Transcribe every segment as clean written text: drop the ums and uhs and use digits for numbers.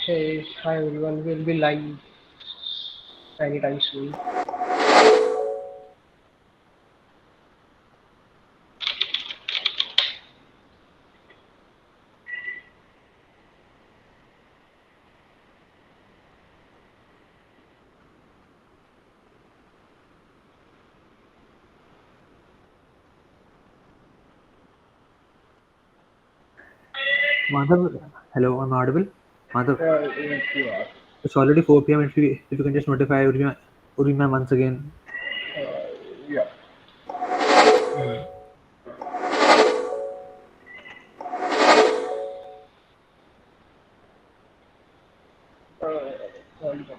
Hey, hi everyone. We'll be live anytime soon. Madhav, hello, I'm audible. Madhav, Yes, you are. it's already 4 p.m. If you can just notify Urima once again. Yeah. Mm. Hold on.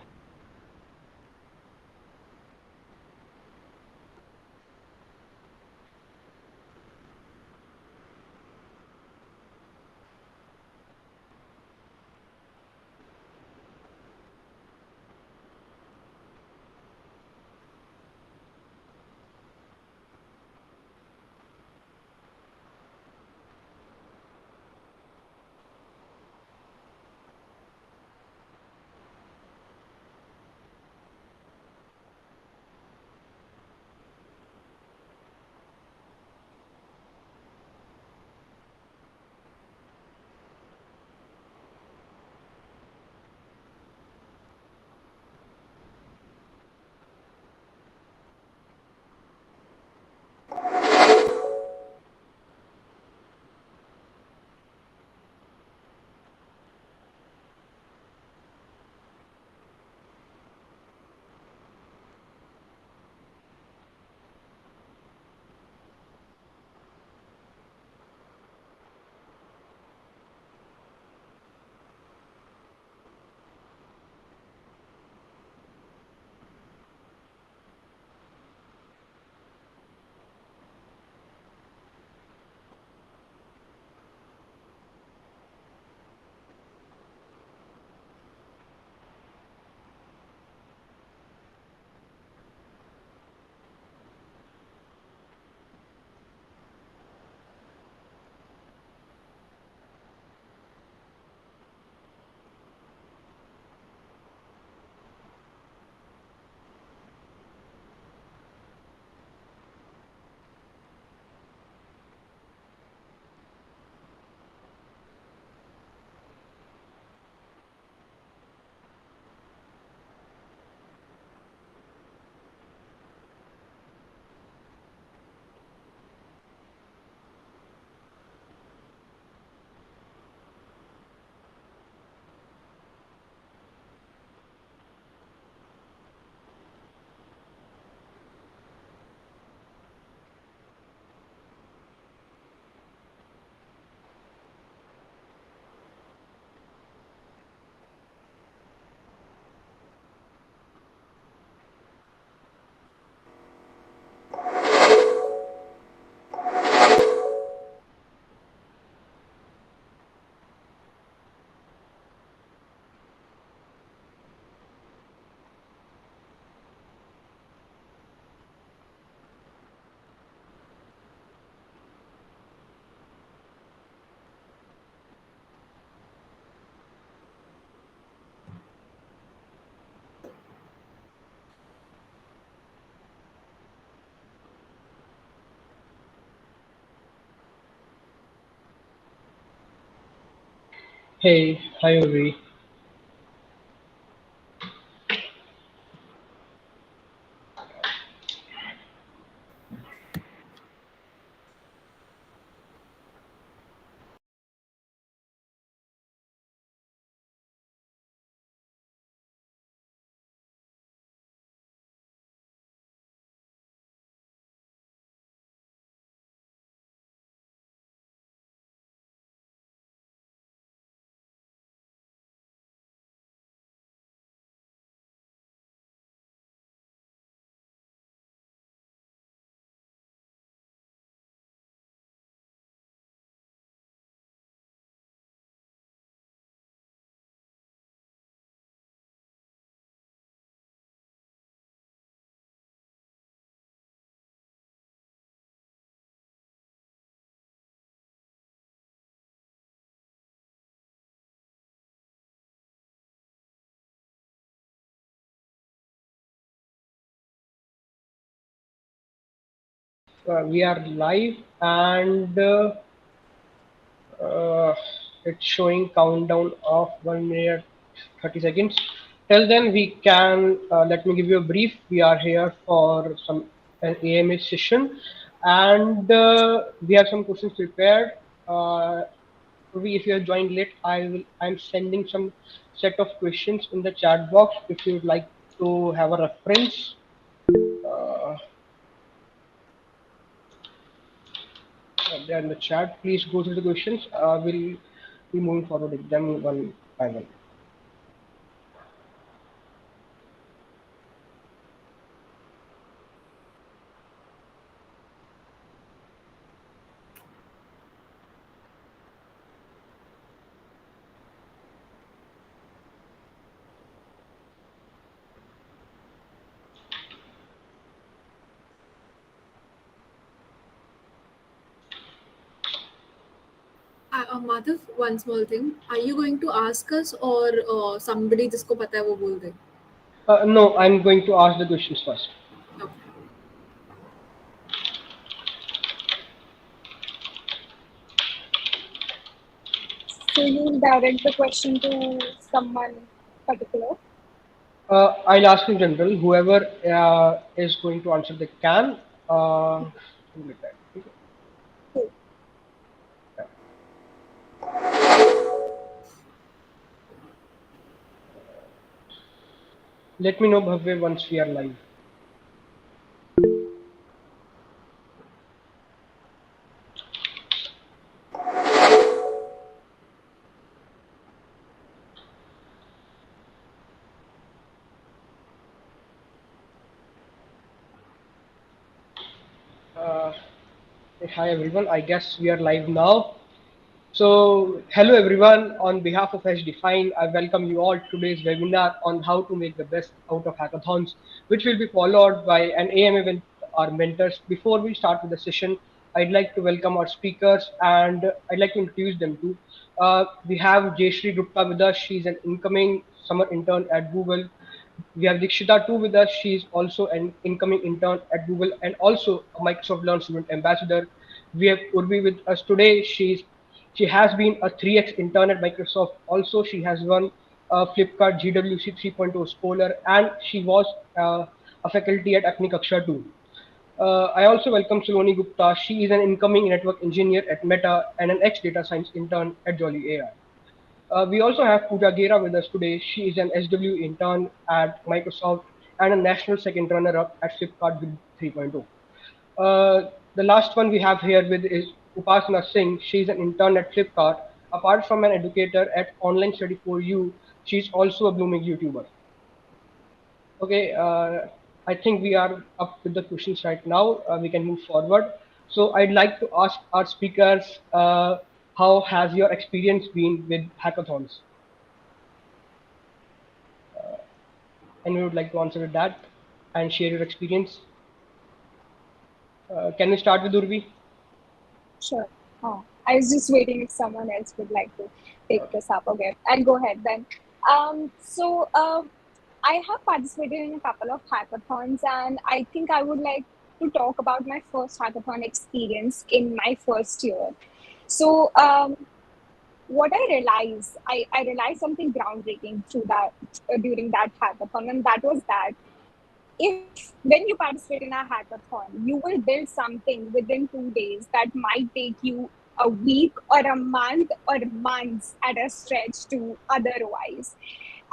Hey, hi Uri. We are live, and uh, it's showing countdown of 1 minute 30 seconds. Till then, we can let me give you a brief. We are here for some an AMA session, and we have some questions prepared. Uh, if you have joined late, I'm sending some set of questions in the chat box if you would like to have a reference. Uh, They're in the chat. Please go through the questions. We'll be moving forward with them one by one. Madhav, one small thing. Are you going to ask us or somebody जिसको पता है वो बोल दे? No, I'm going to ask the questions first. Okay. So you will direct the question to someone particular. I'll ask in general. Whoever is going to answer, they can. Something like that. Okay. Cool. Yeah. Let me know, Bhavya, once we are live. Uh, Hi everyone. I guess we are live now. So, hello everyone. On behalf of HackDefine, I welcome you all to today's webinar on how to make the best out of hackathons, which will be followed by an AMA with our mentors. Before we start with the session, I'd like to welcome our speakers and I'd like to introduce them too. We have Jayashree Gupta with us. She's an incoming summer intern at Google. We have Dikshita too with us. She's also an incoming intern at Google and also a Microsoft Learn Student Ambassador. We have Urvi with us today. She has been a 3x intern at Microsoft. Also, she has won a Flipkart GWC 3.0 Scholar, and she was a faculty at Apni Kaksha too. I also welcome Saloni Gupta. She is an incoming network engineer at Meta and an ex data science intern at Jolly AI. We also have Pooja Gera with us today. She is an SW intern at Microsoft and a national second runner-up at Flipkart with 3.0. The last one we have here with is Upasana Singh. She's an intern at Flipkart. Apart from an educator at Online Study for You, she's also a blooming YouTuber. Okay, I think we are up with the questions right now. We can move forward. So I'd like to ask our speakers, how has your experience been with hackathons? And we would like to answer with that and share your experience. Can we start with Urvi? Sure. I was just waiting if someone else would like to take this up. Okay, I'll go ahead then. I have participated in a couple of hackathons, and I think I would like to talk about my first hackathon experience in my first year. So, what I realized something groundbreaking through that during that hackathon, and that was that if when you participate in a hackathon, you will build something within 2 days that might take you a week or a month or months at a stretch to otherwise.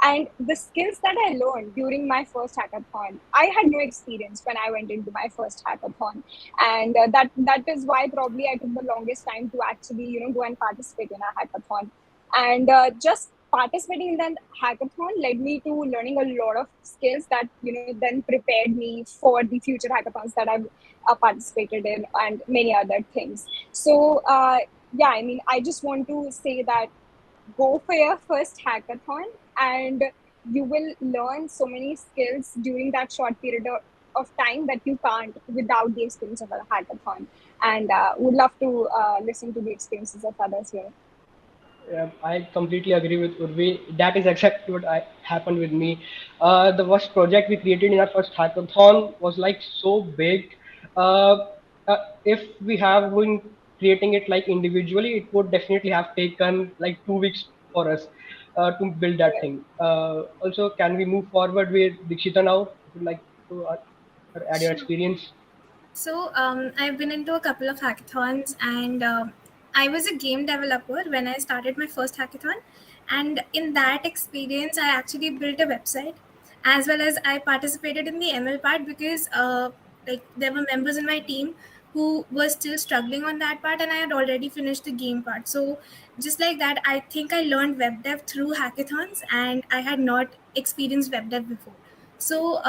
And the skills that I learned during my first hackathon, I had no experience when I went into my first hackathon, and that is why probably I took the longest time to actually go and participate in a hackathon. And just participating in that hackathon led me to learning a lot of skills that then prepared me for the future hackathons that I've participated in and many other things. So yeah, I mean, I just want to say that go for your first hackathon, and you will learn so many skills during that short period of time that you can't without the experience of a hackathon. And would love to listen to the experiences of others here. Yeah, I completely agree with Urvi. That is exactly what happened with me. The first project we created in our first hackathon was like so big. Uh, If we have been creating it like individually, it would definitely have taken like 2 weeks for us to build that thing. Also, can we move forward with Dikshita now? If you'd like to add your Sure. experience. So I've been into a couple of hackathons, and I was a game developer when I started my first hackathon. And in that experience, I actually built a website, as well as I participated in the ML part because like there were members in my team who were still struggling on that part, and I had already finished the game part. So just like that, I think I learned web dev through hackathons, and I had not experienced web dev before. So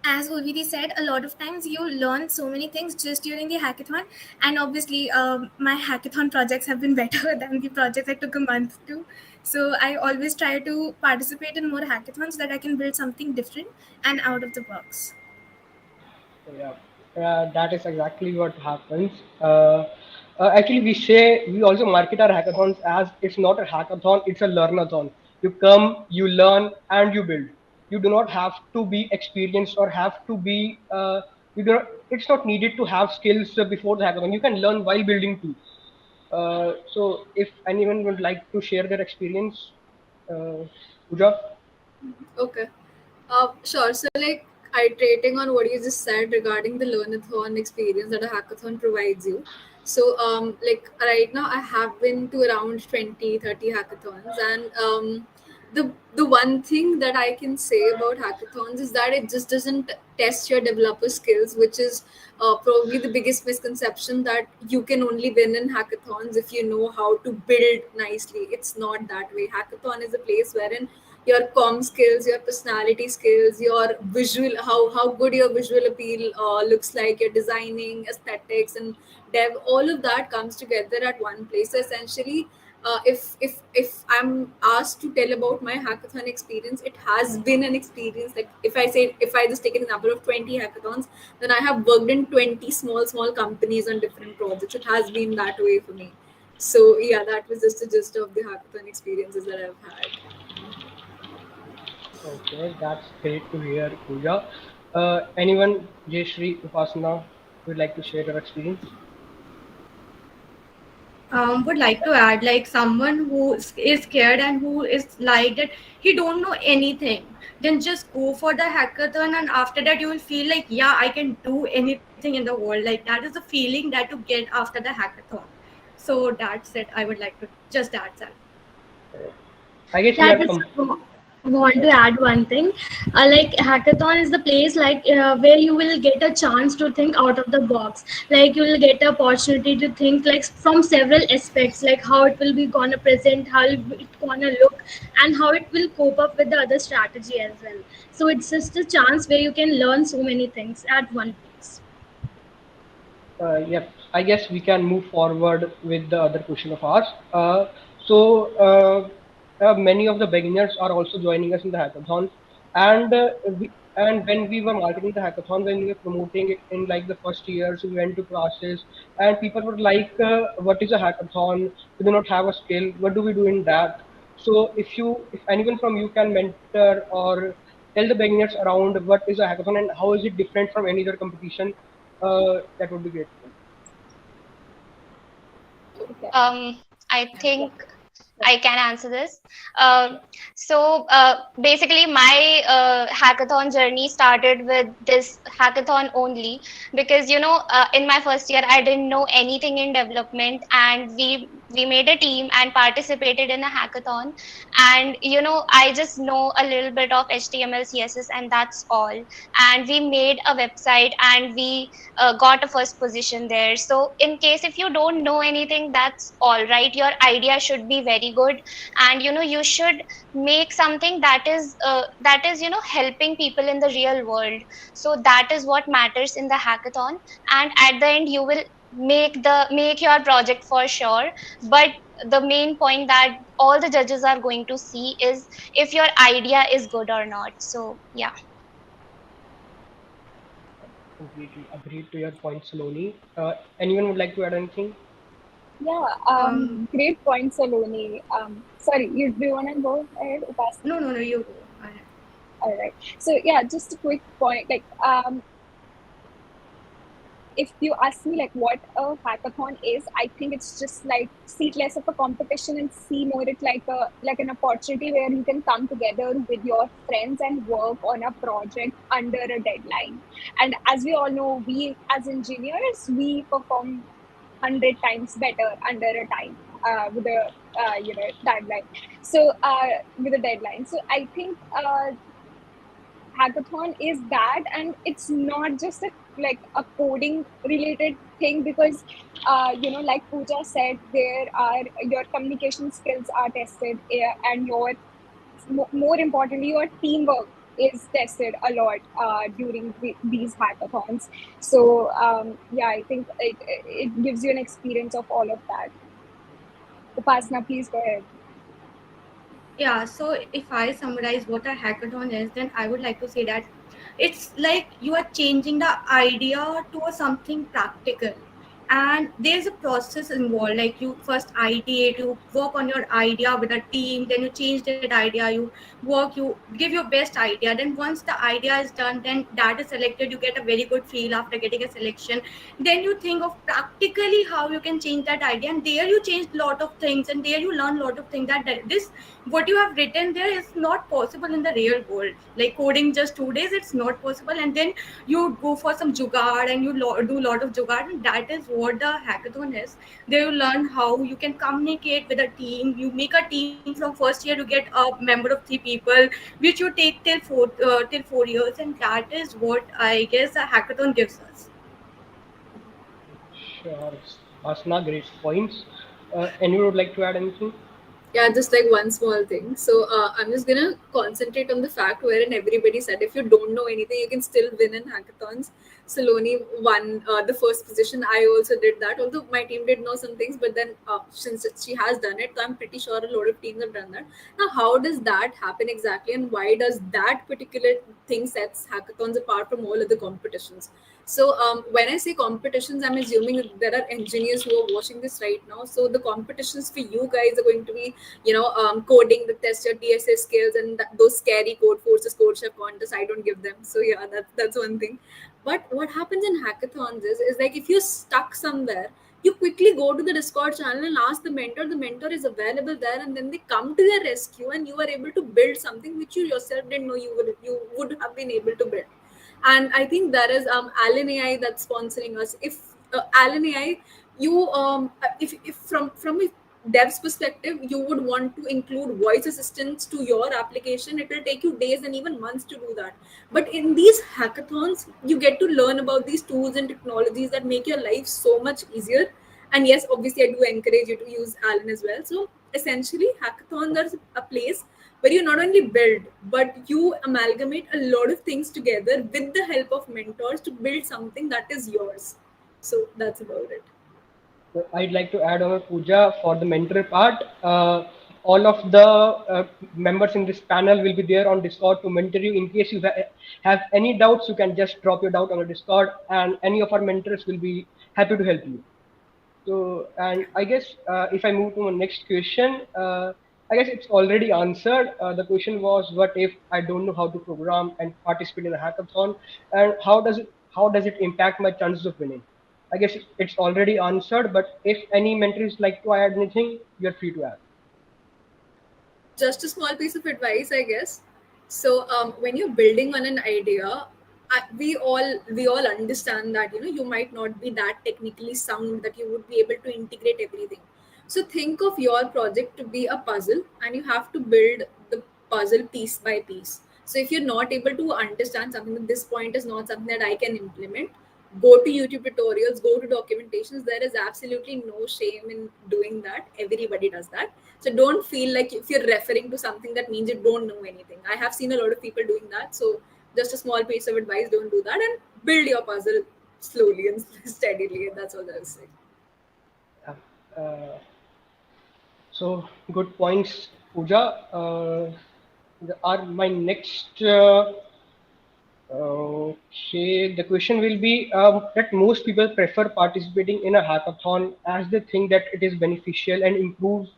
as Urvidi said, a lot of times you learn so many things just during the hackathon. And obviously, my hackathon projects have been better than the projects I took a month to. So I always try to participate in more hackathons so that I can build something different and out of the box. So, yeah, that is exactly what happens. Actually, we also market our hackathons as it's not a hackathon, it's a learnathon. You come, you learn, and you build. You do not have to be experienced or have to be. You do not, it's not needed to have skills before the hackathon. You can learn while building too. So, if anyone would like to share their experience, Pooja. Okay. Sure. So, like, iterating on what you just said regarding the learnathon experience that a hackathon provides you. So, like, right now I have been to around 20, 30 hackathons, and the one thing that I can say about hackathons is that it just doesn't test your developer skills, which is probably the biggest misconception, that you can only win in hackathons if you know how to build nicely. It's not that way. Hackathon is a place wherein your comm skills, your personality skills, your visual, how good your visual appeal looks like, your designing, aesthetics, and dev, all of that comes together at one place. So essentially, if I'm asked to tell about my hackathon experience, it has been an experience. Like if I just take an example of 20 hackathons, then I have worked in 20 small companies on different projects. It has been that way for me. So yeah, that was just the gist of the hackathon experiences that I've had. Okay, that's great to hear, Pooja. Anyone, Jayashree, Upasana, would like to share your experience? Would like to add, like, someone who is scared and who is like that he don't know anything, then just go for the hackathon, and after that you will feel like, yeah, I can do anything in the world. Like, that is the feeling that you get after the hackathon. So that's it. I would like to just add that. I guess we Yeah, I are just want to add one thing. Like, hackathon is the place, like, where you will get a chance to think out of the box. Like, you will get the opportunity to think like from several aspects, like how it will be gonna present, how it gonna look, and how it will cope up with the other strategy as well. So it's just a chance where you can learn so many things at one place. Yep, I guess we can move forward with the other question of ours. So, many of the beginners are also joining us in the hackathon, and when we were marketing the hackathon, when we were promoting it in like the first years, we went to classes, and people were like, "What is a hackathon? We do not have a skill. What do we do in that?" So, if anyone from you can mentor or tell the beginners around what is a hackathon and how is it different from any other competition, that would be grateful. Okay. I think I can answer this. Basically, my hackathon journey started with this hackathon only because in my first year I didn't know anything in development, and we made a team and participated in a hackathon, and I just know a little bit of HTML, CSS, and that's all. And we made a website, and we got a first position there. So in case if you don't know anything, that's all right. Your idea should be very good, and you should make something that is helping people in the real world. So that is what matters in the hackathon, and at the end you will make your project for sure. But the main point that all the judges are going to see is if your idea is good or not. So yeah. Completely agreed to your point, Saloni. Anyone would like to add anything? Yeah, Um, great point, Saloni. Sorry, do you want to go ahead, Upasana? no, you go. All right. So yeah, just a quick point. Like, if you ask me like what a hackathon is, I think it's just like see it less of a competition and see more it like an opportunity where you can come together with your friends and work on a project under a deadline. And as we all know, we as engineers, we perform 100 times better under a time with a timeline. So with a deadline. So I think hackathon is that, and it's not just a coding related thing, because like Pooja said, there are your communication skills are tested, and your more importantly your teamwork is tested a lot during these hackathons. So yeah, I think it gives you an experience of all of that. Upasna, please go ahead. Yeah, so if I summarize what a hackathon is, then I would like to say that it's like you are changing the idea to a something practical. And there's a process involved, like you first ideate, you work on your idea with a team, then you change that idea, you give your best idea. Then once the idea is done, then that is selected, you get a very good feel after getting a selection. Then you think of practically how you can change that idea, and there you change a lot of things, and there you learn a lot of things that this what you have written there is not possible in the real world. Like coding just 2 days, it's not possible. And then you go for some jugaad and you do a lot of jugaad, and that is what the hackathon is. There you learn how you can communicate with a team. You make a team from first year, you get a member of 3 people, which you take till 4 years, and that is what I guess a hackathon gives us. Sure, Asna, great points. Any would like to add anything? Yeah, just like one small thing. So I'm just gonna concentrate on the fact wherein everybody said if you don't know anything, you can still win in hackathons. Saloni won the first position. I also did that, although my team did know some things. But then since she has done it, so I'm pretty sure a lot of teams have done that. Now, how does that happen exactly, and why does that particular thing sets hackathons apart from all other competitions? So when I say competitions, I'm assuming that there are engineers who are watching this right now. So the competitions for you guys are going to be, coding that test your TSA skills, and those scary code forces, code chef contests. I don't give them. So yeah, that's one thing. But what happens in hackathons is like if you're stuck somewhere, you quickly go to the Discord channel and ask the mentor. The mentor is available there, and then they come to your rescue, and you are able to build something which you yourself didn't know you would have been able to build. And I think there is Alan AI that's sponsoring us. If Alan AI, you if from a dev's perspective, you would want to include voice assistants to your application. It will take you days and even months to do that. But in these hackathons, you get to learn about these tools and technologies that make your life so much easier. And yes, obviously, I do encourage you to use Alan as well. So essentially, hackathons are a place where you not only build, but you amalgamate a lot of things together with the help of mentors to build something that is yours. So that's about it. I'd like to add on Pooja for the mentor part. All of the members in this panel will be there on Discord to mentor you. In case you have any doubts, you can just drop your doubt on the Discord, and any of our mentors will be happy to help you. So, and I guess if I move to my next question, I guess it's already answered. The question was, what if I don't know how to program and participate in a hackathon, and how does it impact my chances of winning? I guess it's already answered. But if any mentors like to add anything, you're free to add. Just a small piece of advice, I guess. So when you're building on an idea, we all understand that you might not be that technically sound that you would be able to integrate everything. So think of your project to be a puzzle, and you have to build the puzzle piece by piece. So if you're not able to understand something at this point is not something that I can implement, go to YouTube tutorials, go to documentations. There is absolutely no shame in doing that. Everybody does that. So don't feel like if you're referring to something that means you don't know anything. I have seen a lot of people doing that. So just a small piece of advice: don't do that, and build your puzzle slowly and steadily. That's all I'll say. Yeah. So good points, Pooja. My next okay, the question will be that most people prefer participating in a hackathon as they think that it is beneficial and improves.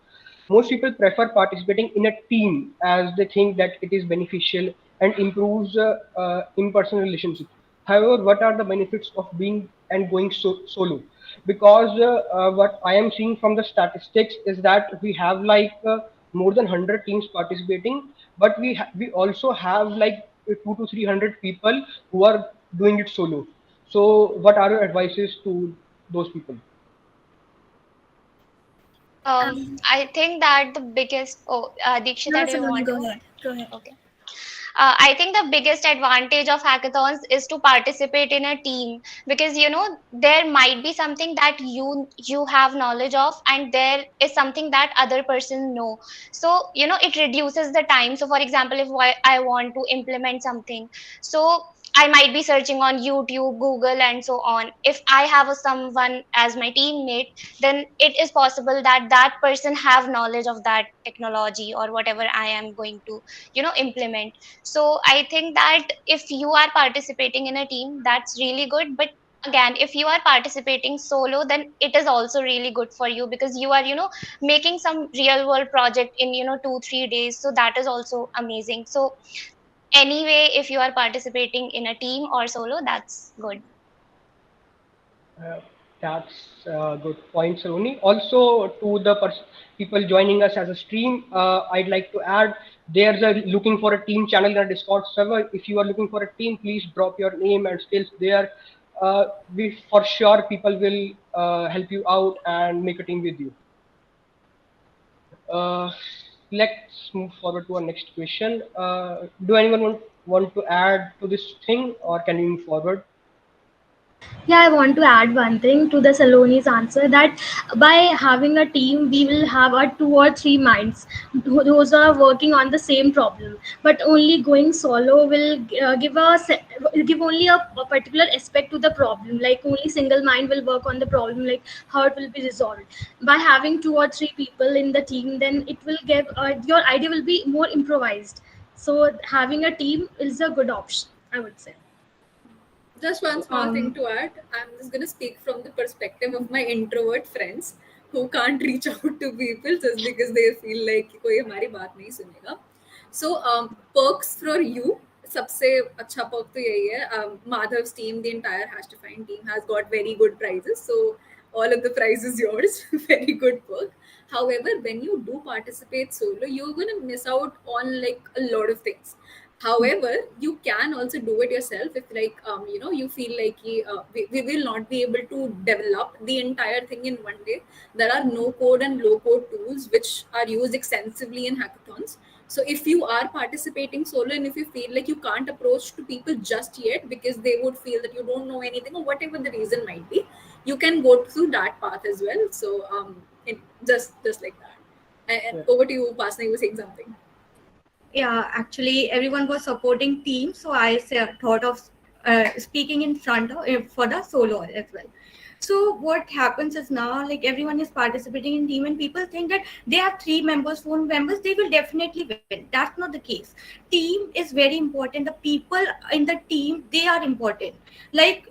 Most people prefer participating in a team as they think that it is beneficial and improves in-person relationships. However, what are the benefits of being and going solo, because what I am seeing from the statistics is that we have like more than 100 teams participating, but we also have like 2 to 300 people who are doing it solo. So what are your advices to those people? I think that the biggest. Oh, No, Deekshita, do you Saloni, want go to? ahead. Go ahead. Okay. I think the biggest advantage of hackathons is to participate in a team, because there might be something that you have knowledge of, and there is something that other person know. So it reduces the time. So for example, if I want to implement something, so I might be searching on YouTube, Google, and so on. If I have someone as my teammate, then it is possible that that person have knowledge of that technology or whatever I am going to implement. So I think that if you are participating in a team, that's really good. But again, if you are participating solo, then it is also really good for you, because you are making some real world project in 2 3 days. So that is also amazing. So anyway, if you are participating in a team or solo, that's good. Uh, that's a good point, Saloni. Also, to the people joining us as a stream, I'd like to add there's a looking for a team channel in a Discord server. If you are looking for a team, please drop your name and skills there. We for sure people will help you out and make a team with you. Uh, let's move forward to our next question. Do anyone want to add to this thing, or can we move forward? Yeah, I want to add one thing to the Saloni's answer, that by having a team, we will have a two or three minds those are working on the same problem. But only going solo will give only a particular aspect to the problem. Like only single mind will work on the problem, like how it will be resolved. By having two or three people in the team, then it will give your idea will be more improvised. So having a team is a good option, I would say. Just one small thing to add. I'm just going to speak from the perspective of my introvert friends who can't reach out to people just because they feel like कोई हमारी बात नहीं सुनेगा. So perks for you. सबसे अच्छा perk तो यही है. Madhav's team, the entire HackDefine team has got very good prizes. So all of the prizes yours. Very good perk. However, when you do participate solo, you're gonna miss out on like a lot of things. However, you can also do it yourself if like you feel like we will not be able to develop the entire thing in one day. There are no code and low code tools which are used extensively in hackathons. So if you are participating solo and if you feel like you can't approach to people just yet because they would feel that you don't know anything or whatever the reason might be, you can go through that path as well. So just like that. And Yeah. over to you, Pasna, you were saying something. Yeah, actually everyone was supporting team, so thought of speaking in front of for the solo as well. So what happens is now, like, everyone is participating in team and people think that they have 3 members, 4 members, they will definitely win. That's not the case. Team is very important. The people in the team, they are important. Like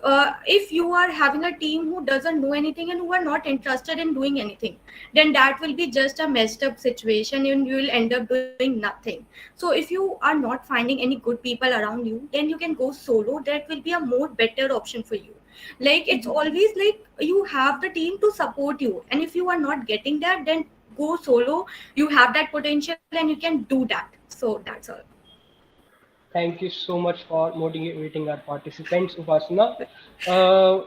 if you are having a team who doesn't know anything and who are not interested in doing anything, then that will be just a messed up situation and you will end up doing nothing. So if you are not finding any good people around you, then you can go solo. That will be a more better option for you. Like, it's always like you have the team to support you, and if you are not getting that, then go solo. You have that potential and you can do that. So that's all. Thank you so much for motivating our participants, Upasana. Uh,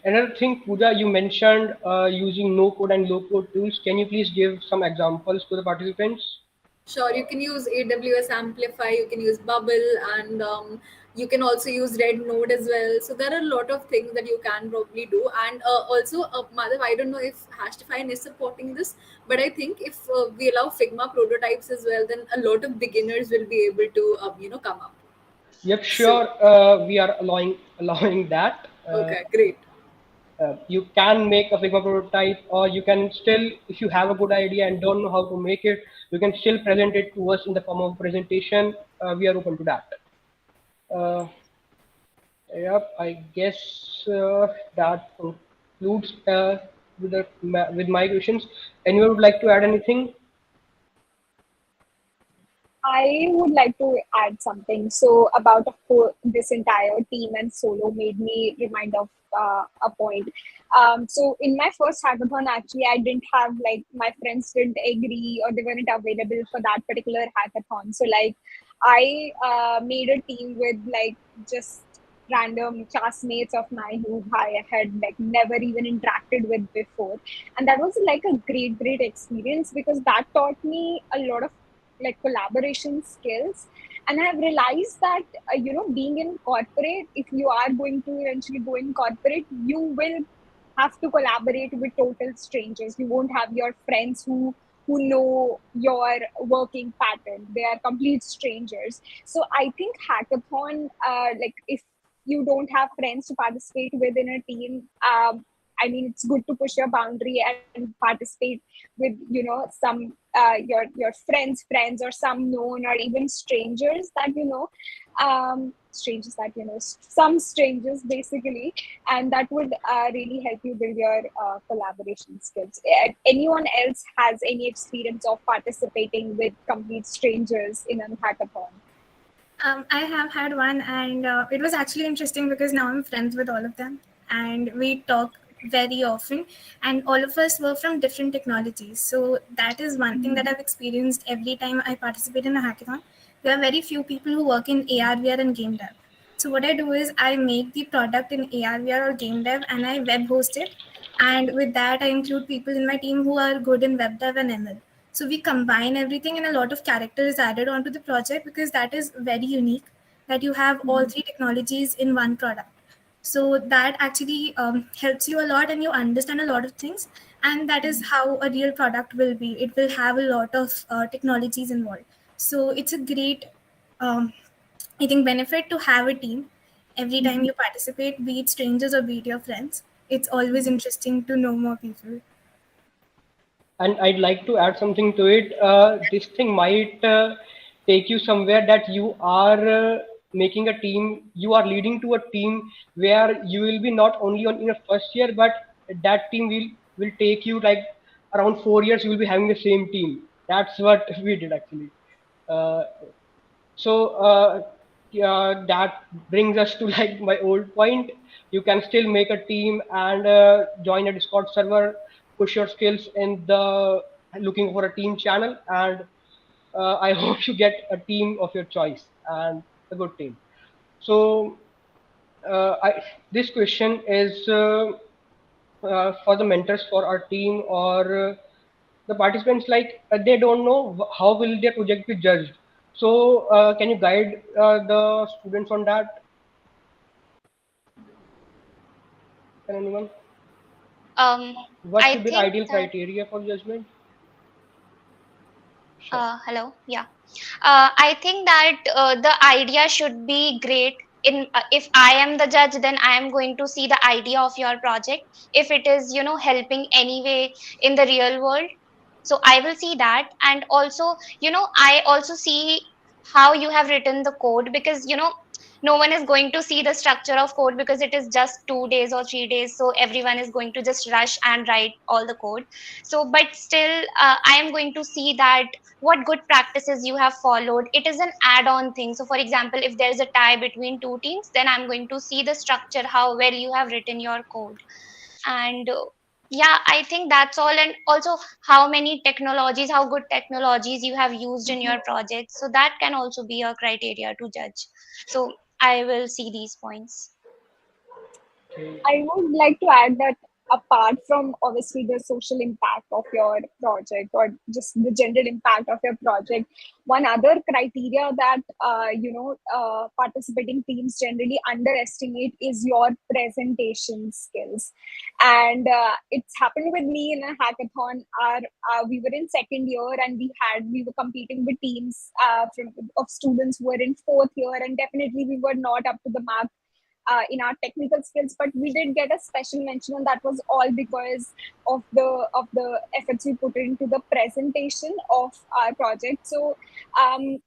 Another thing, Pooja, you mentioned using no code and low code tools. Can you please give some examples to the participants? Sure, you can use AWS Amplify, you can use Bubble, and you can also use Red Node as well. So there are a lot of things that you can probably do. And also, Madhav, I don't know if HashDefine is supporting this, but I think if we allow Figma prototypes as well, then a lot of beginners will be able to come up. Yep, So sure. We are allowing that. okay, great. You can make a Figma prototype, or you can still, if you have a good idea and don't know how to make it, you can still present it to us in the form of a presentation. We are open to that. Uh, yep, I guess that concludes with my questions. Anyone would like to add anything? I would like to add something. So about of course, this entire team and solo made me remind of a point. So in my first hackathon, actually, I didn't have like my friends didn't agree or they weren't available for that particular hackathon. So like I made a team with like just random classmates of mine who I had like never even interacted with before, and that was like a great experience because that taught me a lot of like collaboration skills. And I've realized that being in corporate, if you are going to eventually go in corporate, you will have to collaborate with total strangers. You won't have your friends who know your working pattern. They are complete strangers. So I think hackathon, like if you don't have friends to participate with in a team, I mean, it's good to push your boundary and participate with some your friends or some known or even strangers that some strangers basically, and that would really help you build your collaboration skills. Anyone else has any experience of participating with complete strangers in a hackathon? I have had one, and it was actually interesting because now I'm friends with all of them, and we talk very often. And all of us were from different technologies, so that is one thing that I've experienced every time I participate in a hackathon. There are very few people who work in AR, VR, and game dev. So what I do is I make the product in AR, VR, or game dev, and I web host it. And with that, I include people in my team who are good in web dev and ML. So we combine everything, and a lot of character is added onto the project because that is very unique that you have all three technologies in one product. So that actually helps you a lot, and you understand a lot of things. And that is how a real product will be. It will have a lot of technologies involved. So it's a great, I think, benefit to have a team every time you participate, be it strangers or be it your friends. It's always interesting to know more people. And I'd like to add something to it. This thing might take you somewhere that you are making a team, you are leading to a team where you will be not only on in your first year, but that team will take you like around 4 years. You will be having the same team. That's what we did actually. Uh, so that brings us to like my old point. You can still make a team and join a Discord server, push your skills in the looking for a team channel, and I hope you get a team of your choice and a good team. So this question is for the mentors for our team or the participants, like they don't know how will their project be judged. So can you guide the students on that? Can anyone? What I should be the think ideal that criteria for judgment? Sure. hello, yeah. I think that the idea should be great. If I am the judge, then I am going to see the idea of your project. If it is, helping anyway in the real world, so I will see that. And also, I also see how you have written the code, because no one is going to see the structure of code because it is just 2 days or 3 days. So everyone is going to just rush and write all the code. So, but still, I am going to see that what good practices you have followed. It is an add-on thing. So for example, if there's a tie between two teams, then I'm going to see the structure, how well you have written your code. And yeah, I think that's all. And also how many technologies, how good technologies you have used in your project, so that can also be a criteria to judge. So I will see these points. Okay. I would like to add that apart from obviously the social impact of your project or just the general impact of your project, one other criteria that participating teams generally underestimate is your presentation skills. And it's happened with me in a hackathon. We were in second year and we were competing with teams of students who were in fourth year, and definitely we were not up to the mark in our technical skills, but we did get a special mention, and that was all because of the efforts we put into the presentation of our project. So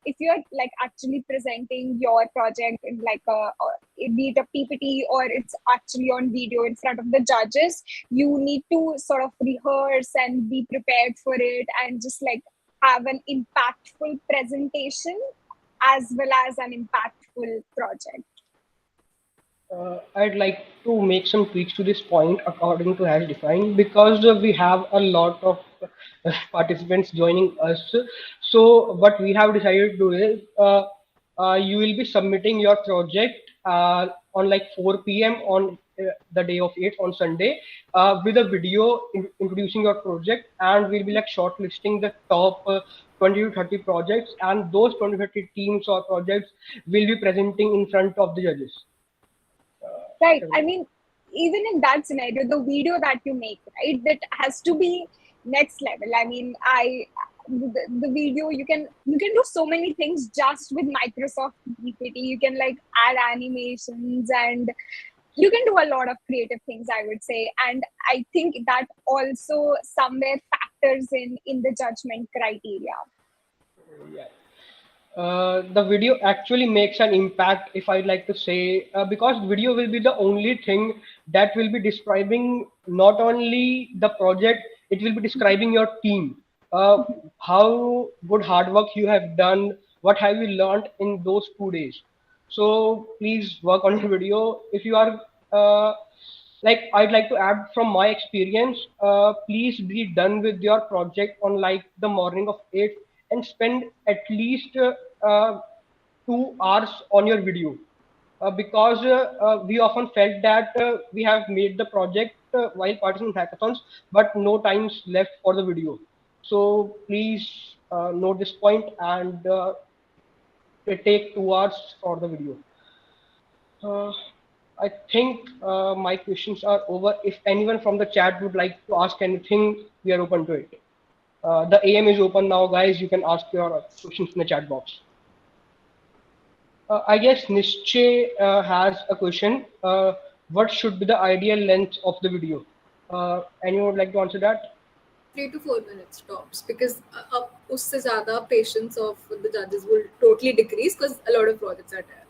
if you're like actually presenting your project in like be it a PPT or it's actually on video in front of the judges, you need to sort of rehearse and be prepared for it, and just like have an impactful presentation as well as an impactful project? I'd like to make some tweaks to this point according to HackDefine because we have a lot of participants joining us. So what we have decided to do is you will be submitting your project on like 4 p.m. on the day of 8 on Sunday with a video introducing your project, and we'll be like shortlisting the top 20 to 30 projects, and those 20 to 30 teams or projects will be presenting in front of the judges. Right. I mean, even in that scenario, the video that you make, right, that has to be next level. I mean, the video you can do so many things just with Microsoft GPT. You can like add animations and you can do a lot of creative things, I would say. And I think that also somewhere factors in the judgment criteria. Yeah. The video actually makes an impact, if I'd like to say, because video will be the only thing that will be describing not only the project, it will be describing your team, how good hard work you have done, what have you learned in those 2 days. So please work on your video. If you are like, I'd like to add from my experience, please be done with your project on like the morning of 8 and spend at least 2 hours on your video, because we often felt that we have made the project while participating in hackathons, but no time's left for the video. So please note this point and take 2 hours for the video. Uh, I think my questions are over. If anyone from the chat would like to ask anything, we are open to it. The AM is open now, guys. You can ask your questions in the chat box. I guess Nischay has a question. What should be the ideal length of the video? Anyone would like to answer that? 3 to 4 minutes tops, because usse zyada patience of the judges will totally decrease because a lot of projects are there.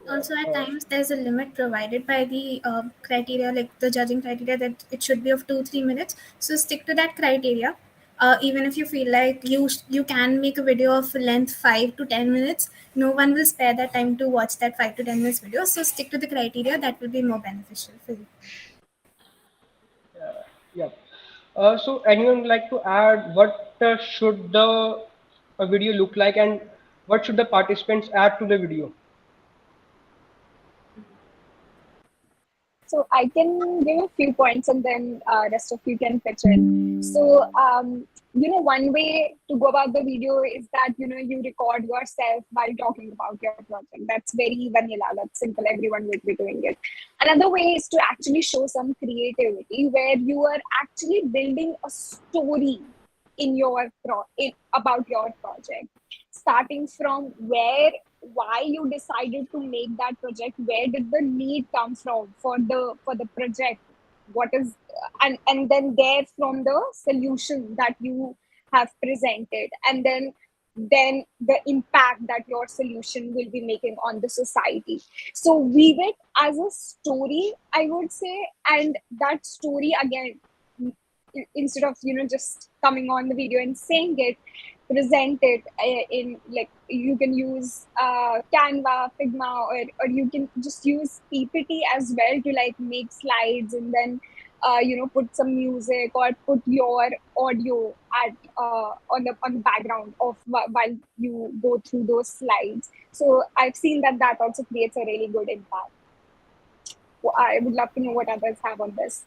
Also, at times there's a limit provided by the criteria, like the judging criteria, that it should be of 2-3 minutes. So stick to that criteria. Even if you feel like you can make a video of length 5 to 10 minutes, no one will spare that time to watch that 5 to 10 minutes video. So stick to the criteria, that will be more beneficial for you. Yeah. So anyone would like to add what should the video look like, and what should the participants add to the video? So I can give a few points and then rest of you can pitch in. So, one way to go about the video is that, you record yourself while talking about your project. That's very vanilla. That's simple. Everyone will be doing it. Another way is to actually show some creativity where you are actually building a story about your project, starting from why you decided to make that project, where did the need come from for the project, what is and then there from the solution that you have presented, and then the impact that your solution will be making on the society. So weave it as a story, I would say, and that story again, instead of just coming on the video and saying it, present it in, like, you can use Canva, Figma, or you can just use PPT as well to like make slides, and then put some music or put your audio at on the background of while you go through those slides. So I've seen that also creates a really good impact. Well, I would love to know what others have on this.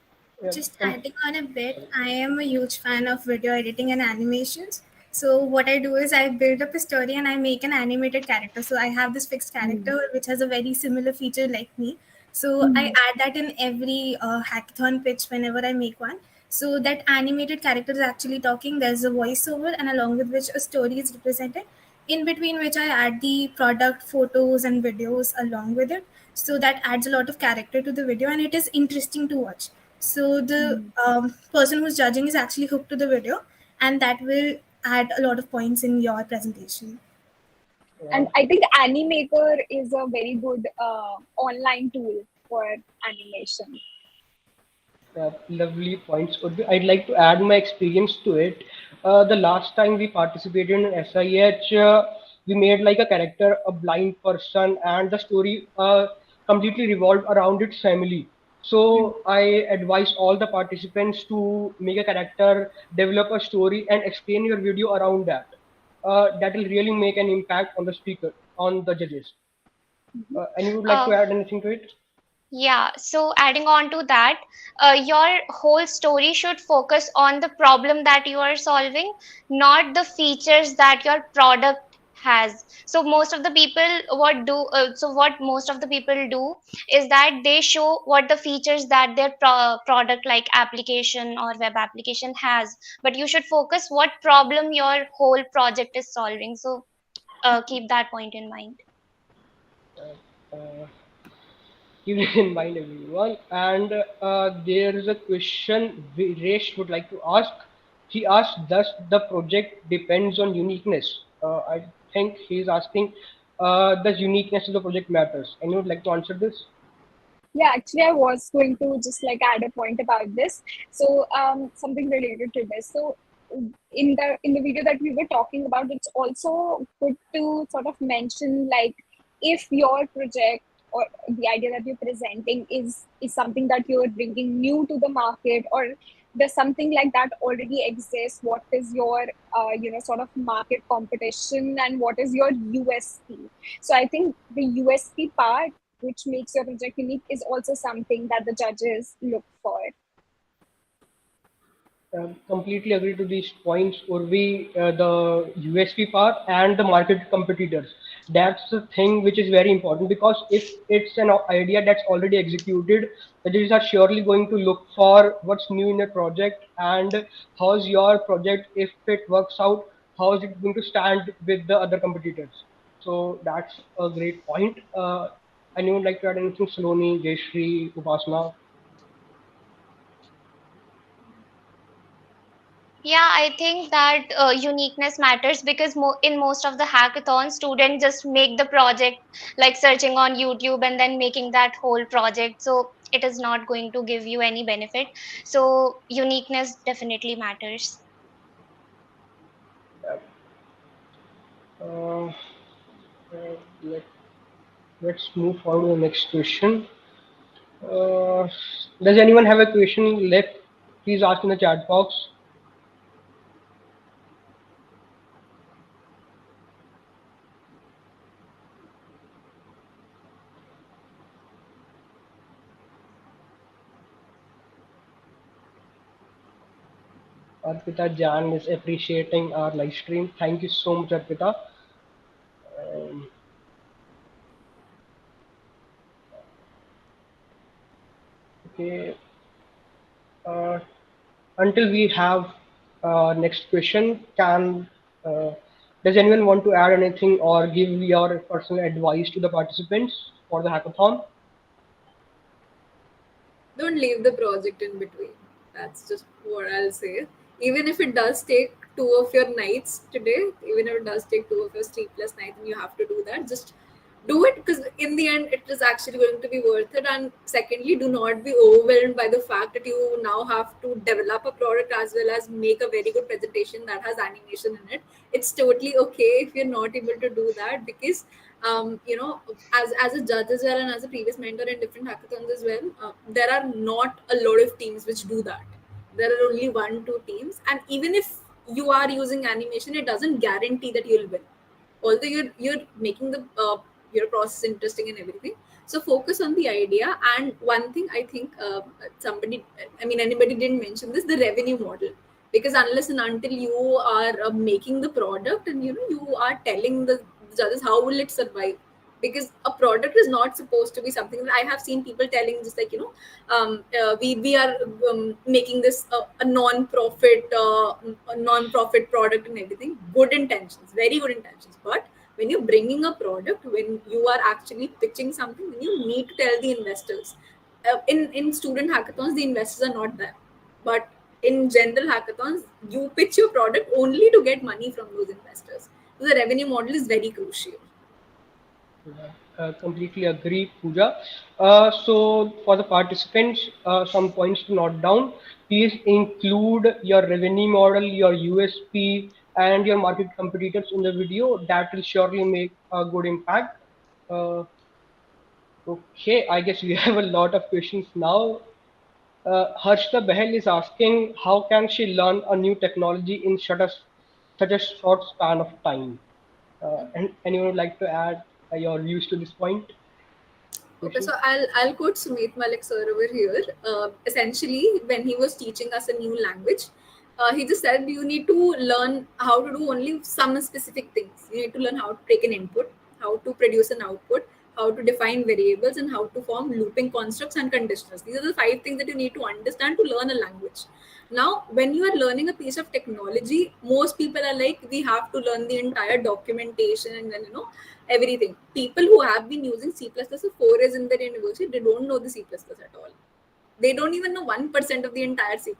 Just adding on a bit, I am a huge fan of video editing and animations. So what I do is I build up a story and I make an animated character. So I have this fixed character which has a very similar feature like me. So I add that in every hackathon pitch whenever I make one. So that animated character is actually talking. There's a voiceover, and along with which a story is represented, in between which I add the product photos and videos along with it. So that adds a lot of character to the video and it is interesting to watch. So the person who's judging is actually hooked to the video, and that will add a lot of points in your presentation. And I think Animaker is a very good online tool for animation. Lovely points. I'd like to add my experience to it. the last time we participated in SIH, we made like a character, a blind person, and the story completely revolved around its family. So I advise all the participants to make a character, develop a story, and explain your video around that. That will really make an impact on the speaker, on the judges. And you would like to Uh, add anything to it? Yeah, so adding on to that, your whole story should focus on the problem that you are solving, not the features that your product has. So most of the people what most of the people do is that they show what the features that their product like application or web application has, but you should focus what problem your whole project is solving. So keep that point in mind. Uh, Keep it in mind, everyone. And there is a question Viresh would like to ask. He asked, "Does the project depends on uniqueness?" I think he's asking, "Does uniqueness of the project matters?" And you would like to answer this? Yeah, actually, I was going to just like add a point about this. So, something related to this. So, in the video that we were talking about, it's also good to sort of mention like if your project or the idea that you're presenting is something that you're bringing new to the market, or there's something like that already exists. What is your sort of market competition, and what is your USP? So I think the USP part, which makes your project unique, is also something that the judges look for. Completely agree to these points, Urvi. The USP part and the market competitors. That's the thing which is very important, because if it's an idea that's already executed, the judges are surely going to look for what's new in the project and how's your project, if it works out, how is it going to stand with the other competitors. So that's a great point. Anyone like to add anything? Saloni, Jayashree, Upasana? Yeah, I think that uniqueness matters because in most of the hackathons, students just make the project like searching on YouTube and then making that whole project. So it is not going to give you any benefit. So uniqueness definitely matters. Uh, let, let's move on to the next question. Uh, does anyone have a question left? Please ask in the chat box. Arpita Jan is appreciating our live stream. Thank you so much, Arpita. Um, okay. Uh, until we have next question, uh, does anyone want to add anything or give your personal advice to the participants for the hackathon? Don't leave the project in between. That's just what I'll say. Even if it does take two of your nights today, even if it does take two of your sleepless nights and you have to do that, just do it, because in the end it is actually going to be worth it. And secondly, do not be overwhelmed by the fact that you now have to develop a product as well as make a very good presentation that has animation in it. It's totally okay if you're not able to do that, because as a judge as well and as a previous mentor in different hackathons as well, there are not a lot of teams which do that. There are only 1-2 teams, and even if you are using animation, it doesn't guarantee that you'll win, although you're making the your process interesting and everything. So focus on the idea. And one thing I think, somebody I mean anybody didn't mention this, the revenue model. Because unless and until you are making the product, and you are telling the judges how will it survive, because a product is not supposed to be something that I have seen people telling, just like, we are making this a non-profit product and everything. Good intentions, very good intentions, but when you're bringing a product, when you are actually pitching something, then you need to tell the investors. In student hackathons, the investors are not there, but in general hackathons, you pitch your product only to get money from those investors. So the revenue model is very crucial. Completely agree, Pooja. So, for the participants, some points to note down. Please include your revenue model, your USP, and your market competitors in the video. That will surely make a good impact. Uh, okay, I guess we have a lot of questions now. Harshita Behel is asking, how can she learn a new technology in such a short span of time? And anyone would like to add your views to this point? Okay, Question? so I'll quote Sumit Malik sir over here. Essentially, when he was teaching us a new language, he just said you need to learn how to do only some specific things. You need to learn how to take an input, how to produce an output, how to define variables, and how to form looping constructs and conditionals. These are the five things that you need to understand to learn a language. Now, when you are learning a piece of technology, most people are like, we have to learn the entire documentation and then everything. People who have been using C++ for 4 years in their university, they don't know the C++ at all. They don't even know 1% of the entire C++.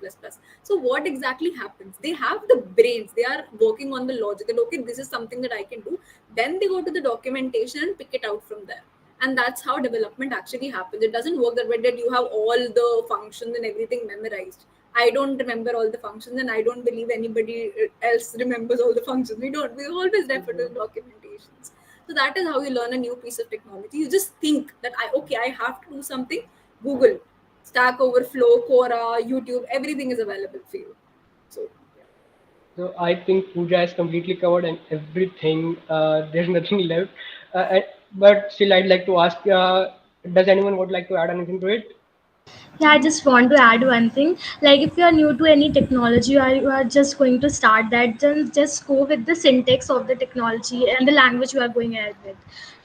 So what exactly happens? They have the brains. They are working on the logic. That, okay, this is something that I can do. Then they go to the documentation and pick it out from there. And that's how development actually happens. It doesn't work that way that you have all the functions and everything memorized. I don't remember all the functions, and I don't believe anybody else remembers all the functions. We don't. We always refer to the documentations. So that is how you learn a new piece of technology. You just think that I have to do something. Google, Stack Overflow, Quora, YouTube, everything is available for you. So So I think Pooja has completely covered and everything. There's nothing left. But still, I'd like to ask: does anyone would like to add anything to it? Yeah, I just want to add one thing. Like, if you are new to any technology, you are just going to start that, then just go with the syntax of the technology and the language you are going ahead with.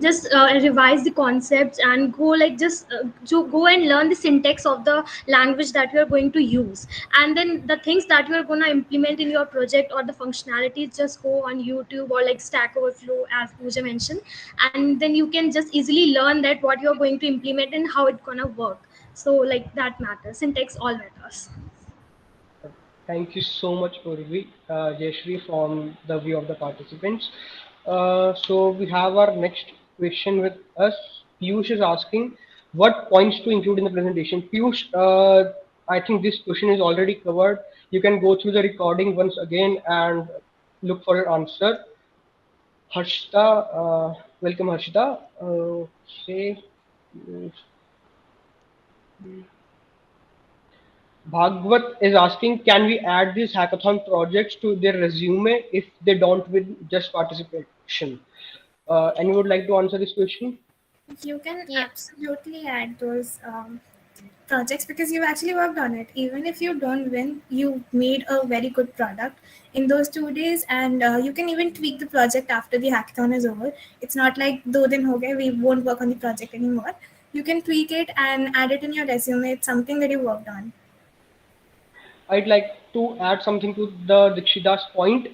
Just revise the concepts and go, like, just to go and learn the syntax of the language that you are going to use. And then the things that you are going to implement in your project or the functionalities, just go on YouTube or like Stack Overflow, as Pooja mentioned, and then you can just easily learn that what you are going to implement and how it's gonna work. So like that matters, syntax all matters. Thank you so much, Urvi, Jayashree, from the view of the participants. So we have our next question with us. Piyush is asking, what points to include in the presentation? Piyush, I think this question is already covered. You can go through the recording once again and look for your answer. Harshita, welcome, Harshita. Okay. Bhagwat is asking, can we add these hackathon projects to their resume if they don't win just participation? Anyone would like to answer this question? You can Yeah. absolutely add those projects because you actually worked on it. Even if you don't win, you made a very good product in those 2 days, and you can even tweak the project after the hackathon is over. It's not like do din ho gaye, we won't work on the project anymore. You can tweak it and add it in your resume. It's something that you worked on. I'd like to add something to the Dikshita's point.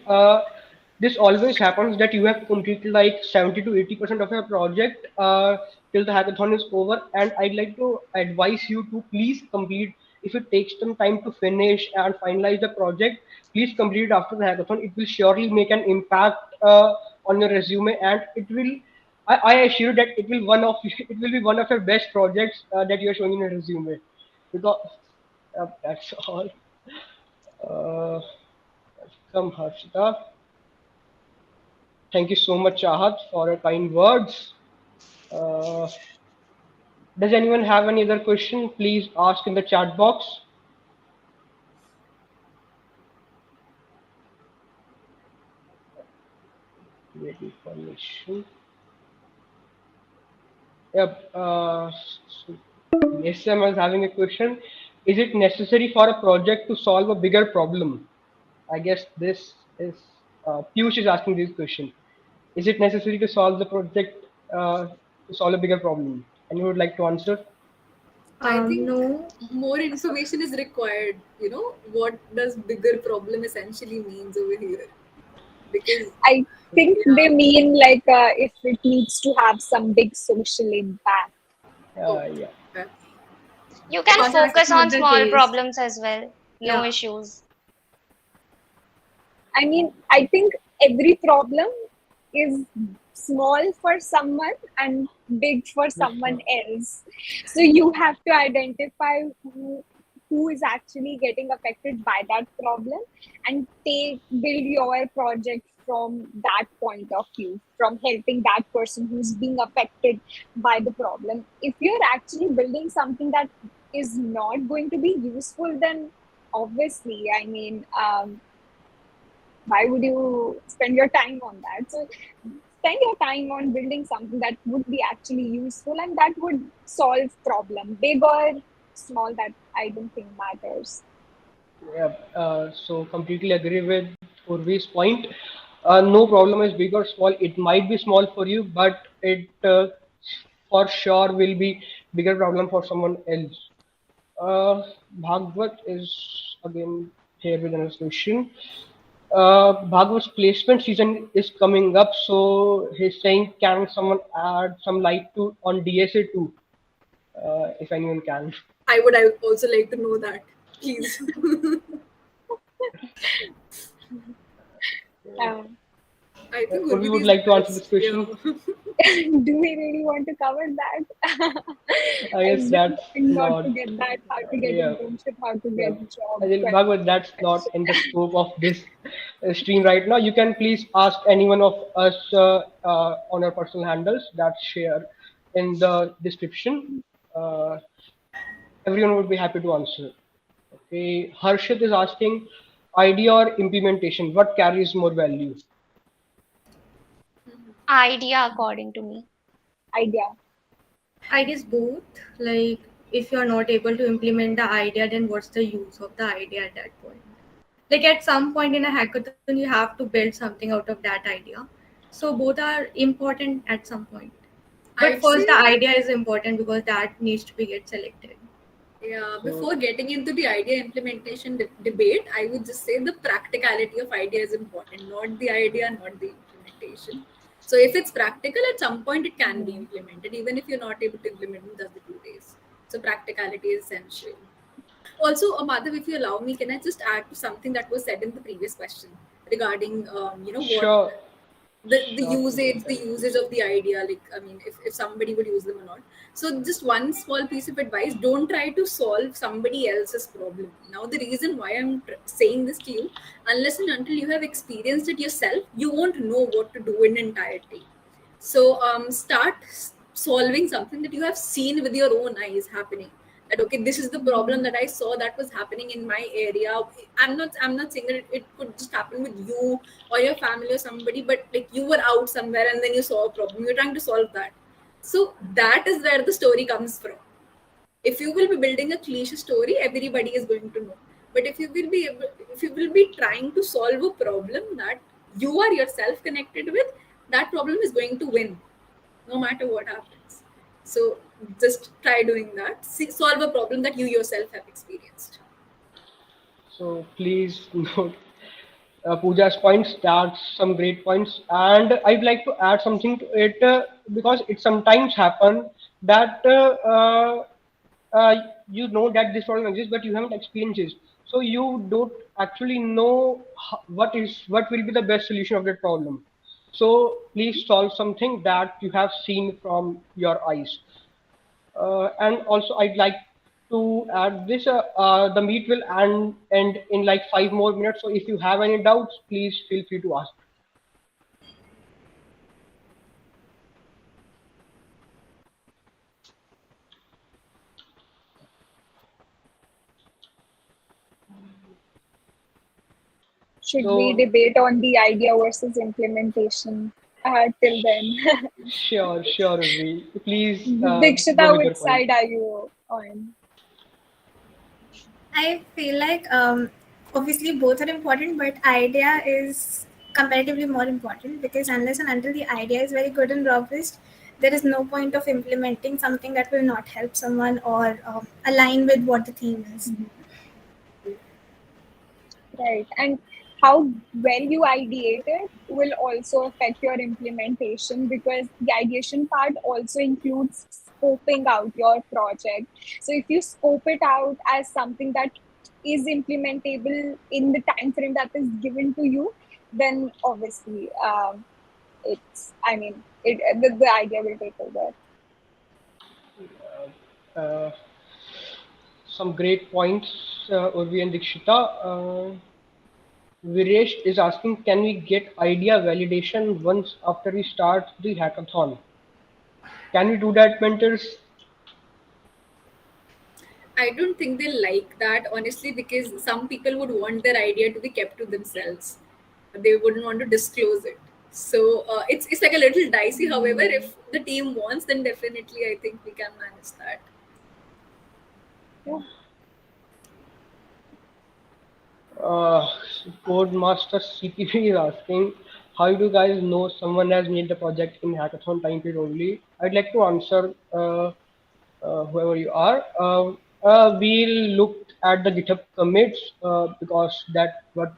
This always happens that you have completed like 70 to 80% of your project till the hackathon is over, and I'd like to advise you to please complete. If it takes some time to finish and finalize the project, please complete it after the hackathon. It will surely make an impact on your resume, and it will. I assure you that it will one of it will be one of your best projects that you are showing in your resume. Because that's all. Uh, Welcome, Harshita. Thank you so much, Chahat, for your kind words. Uh, does anyone have any other question? Please ask in the chat box. Waiting for question. Yep. Yes, I was having a question. Is it necessary for a project to solve a bigger problem? I guess this is Piyush is asking this question. Is it necessary to solve the project to solve a bigger problem? And you would like to answer? I think No. more information is required. What does bigger problem essentially means over here? Because I think they yeah, mean like if it needs to have some big social impact. Yeah. okay. You can Yes, that's focus not on the small case. problems as well. No Yeah. issues. I mean, I think every problem is small for someone and big for Yes, someone else. So you have to identify who is actually getting affected by that problem and build your project from that point of view, from helping that person who's being affected by the problem. If you're actually building something that is not going to be useful, then obviously, I mean, why would you spend your time on that? So spend your time on building something that would be actually useful and that would solve problem, big or small, that I don't think matters. yeah. So completely agree with Urvi's point. No problem is big or small. It might be small for you, but it for sure will be bigger problem for someone else. Uh, Bhagwat is again here with another question. Bhagwat's placement season is coming up, so he's saying, can someone add some light to on DSA too, if anyone can? I would also like to know that, please. Um, I think Urvi Urvidi would is the like to answer this best. Yeah. question. do we really want to cover that? I guess As that's in not to not, get that, how to get yeah, internship, how to yeah. get job I think, Bhagwat, that's not question. in the scope of this stream right now. You can please ask any one of us on our personal handles that share in the description. Uh, Everyone would be happy to answer. Okay, Harshit is asking, idea or implementation, what carries more value? Idea, according to me. Idea. I guess both. Like, if you're not able to implement the idea, then what's the use of the idea at that point? Like, at some point in a hackathon, you have to build something out of that idea. So, both are important at some point. But I'd first, the say, idea is important because that needs to be get selected. yeah, So, before getting into the idea implementation debate, I would just say the practicality of idea is important, not the idea, not the implementation. So if it's practical, at some point it can be implemented, even if you're not able to implement in just the 2 days. So practicality is essential. Also, Madhav, if you allow me, can I just add to something that was said in the previous question regarding, what sure, the sure, usage Pooja, of the idea, like, I mean, if somebody would use them or not. So just one small piece of advice: don't try to solve somebody else's problem. Now, the reason why I'm saying this to you, unless and until you have experienced it yourself, you won't know what to do in entirety. So start solving something that you have seen with your own eyes happening. That, okay, this is the problem that I saw that was happening in my area. I'm not saying that it could just happen with you or your family or somebody, but like you were out somewhere and then you saw a problem, you're trying to solve that. So that is where the story comes from. If you will be building a cliche story, everybody is going to know. But if you will be trying to solve a problem that you are yourself connected with, that problem is going to win no matter what happens. So just try doing that. Solve a problem that you yourself have experienced. so please note Pooja's points. That's some great points, and I'd like to add something to it because it sometimes happen that uh, you know that this problem exists, but you haven't experienced it, so you don't actually know what will be the best solution of that problem. So please solve something that you have seen from your eyes. And also, I'd like to add this: the meet will end in like 5 more minutes. So if you have any doubts, please feel free to ask. Should we So debate on the idea versus implementation till then? sure, sure, we please go Dikshita, with your which point. side are you on? I feel like obviously both are important, but idea is comparatively more important because unless and until the idea is very good and robust, there is no point of implementing something that will not help someone or align with what the theme is. Right. And how well you ideate it will also affect your implementation, because the ideation part also includes scoping out your project. So if you scope it out as something that is implementable in the time frame that is given to you, then obviously the idea will take over. Uh, some great points, Urvi and Dikshita. Viresh is asking, can we get idea validation once after we start the hackathon? Can we do that, mentors? I don't think they like that, honestly, because some people would want their idea to be kept to themselves. They wouldn't want to disclose it. So it's like a little dicey. However, if the team wants, then definitely I think we can manage that. Yeah. Uh, Codemaster CPP is asking, how do you guys know someone has made the project in hackathon time period only? I'd like to answer whoever you are. We'll look at the GitHub commits because that's what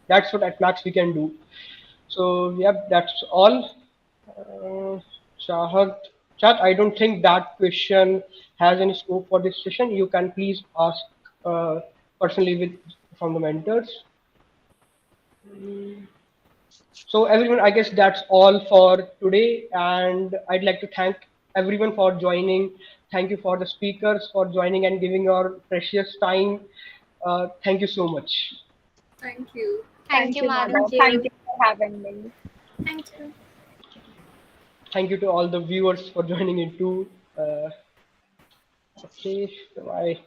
at max we can do. So yeah, that's all. Uh, Chahat, Chat, I don't think that question has any scope for this session. You can please ask personally with from the mentors. So everyone, I guess that's all for today, and I'd like to thank everyone for joining. Thank you for the speakers for joining and giving your precious time. Thank you so much. Thank you. Thank Thank you, you, Madhav. Madhav. Thank Thank you. you for having me. Thank you. Thank you to all the viewers for joining in too. Okay, bye.